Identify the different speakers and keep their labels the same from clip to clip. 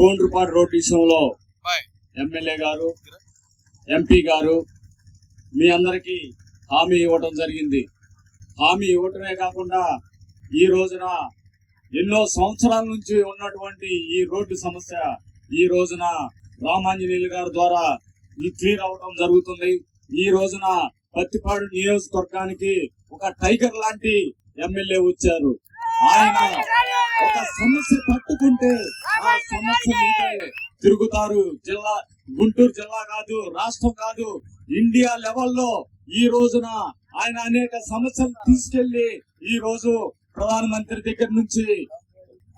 Speaker 1: కోండ్రుపాడు road విషయంలో MLA గారు, MP గారు మీ అందరికీ హామీ ఇవ్వడం జరిగింది. హామీ ఇవ్వటమే కాకుండా ఈ రోజున ఎన్నో సంవత్సరాల నుంచి ఉన్నటువంటి ఈ రోడ్డు సమస్య ఈ రోజున రామాంజనేయులు గారి ద్వారా క్లియర్ అవడం జరుగుతుంది. ఈ రోజున పత్తిపాడు నియోజకవర్గానికి ఒక టైగర్ లాంటి ఎమ్మెల్యే వచ్చారు. ఆయన ఒక సమస్య పట్టుకుంటే ఆ సమస్య మీదే తిరుగుతారు. గుంటూరు జిల్లా కాదు, రాష్ట్రం కాదు, ఇండియా లెవెల్లో ఈ రోజున ఆయన అనేక సమస్యలు తీసుకెళ్లి ఈ రోజు ప్రధానమంత్రి దగ్గర నుంచి,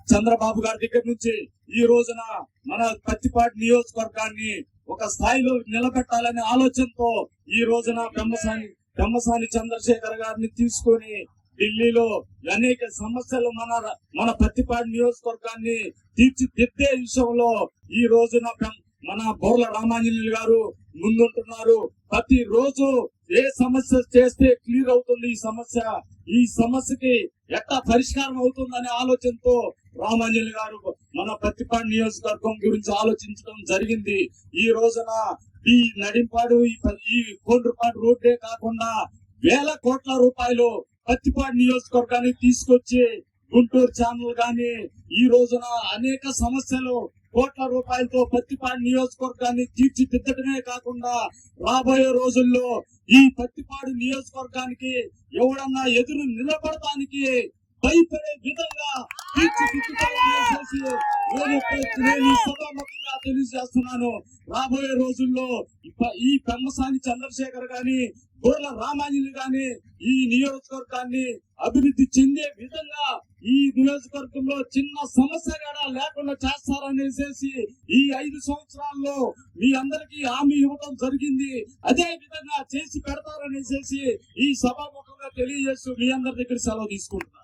Speaker 1: చంద్రబాబు గారి దగ్గర నుంచి ఈ రోజున మన పత్తిపాడు నియోజకవర్గాన్ని ఒక స్థాయిలో నిలబెట్టాలనే ఆలోచనతో ఈ రోజున పెమ్మసాని చంద్రశేఖర్ గారిని తీసుకొని ఢిల్లీలో అనేక సమస్యలు మన పత్తిపాడు నియోజకవర్గాన్ని తీర్చిదిద్దే విషయంలో ఈ రోజున మన బోర్ల రామాంజనేయులు గారు ముందుంటున్నారు. ప్రతి రోజు ఏ సమస్య చేస్తే క్లియర్ అవుతుంది ఈ సమస్యకి ఎట్లా పరిష్కారం అవుతుందనే ఆలోచనతో రామాంజనేయులు గారు మన పత్తిపాడు నియోజకవర్గం గురించి ఆలోచించడం జరిగింది. ఈ రోజున ఈ నడింపాడు ఈ కోండ్రుపాడు రోడ్డే కాకుండా వేల కోట్ల రూపాయలు పత్తిపాడు నియోజకవర్గానికి తీసుకొచ్చి గుంటూరు ఛానల్ గాని ఈ రోజున అనేక సమస్యలు కోట్ల రూపాయలతో పత్తిపాడు నియోజకవర్గాన్ని తీర్చిదిద్దడమే కాకుండా రాబోయే రోజుల్లో ఈ పత్తిపాడు నియోజకవర్గానికి ఎవడన్నా ఎదురు నిలబడటానికి భయపడే విధంగా తీర్చిదిద్దుతామనేసి నేను సభాముఖంగా తెలియజేస్తున్నాను. రాబోయే రోజుల్లో ఈ పెమ్మసాని చంద్రశేఖర్ గాని, బోర్ల రామాంజనేయులు గాని ఈ నియోజకవర్గాన్ని అభివృద్ధి చెందే విధంగా ఈ నియోజకవర్గంలో చిన్న సమస్య కూడా లేకుండా చేస్తారనేసి ఈ 5 సంవత్సరాల్లో మీ అందరికీ హామీ ఇవ్వడం జరిగింది. అదే విధంగా చేసి పెడతారనేసి ఈ సభాముఖంగా తెలియజేస్తూ మీ అందరి దగ్గర సెలవు తీసుకుంటున్నారు.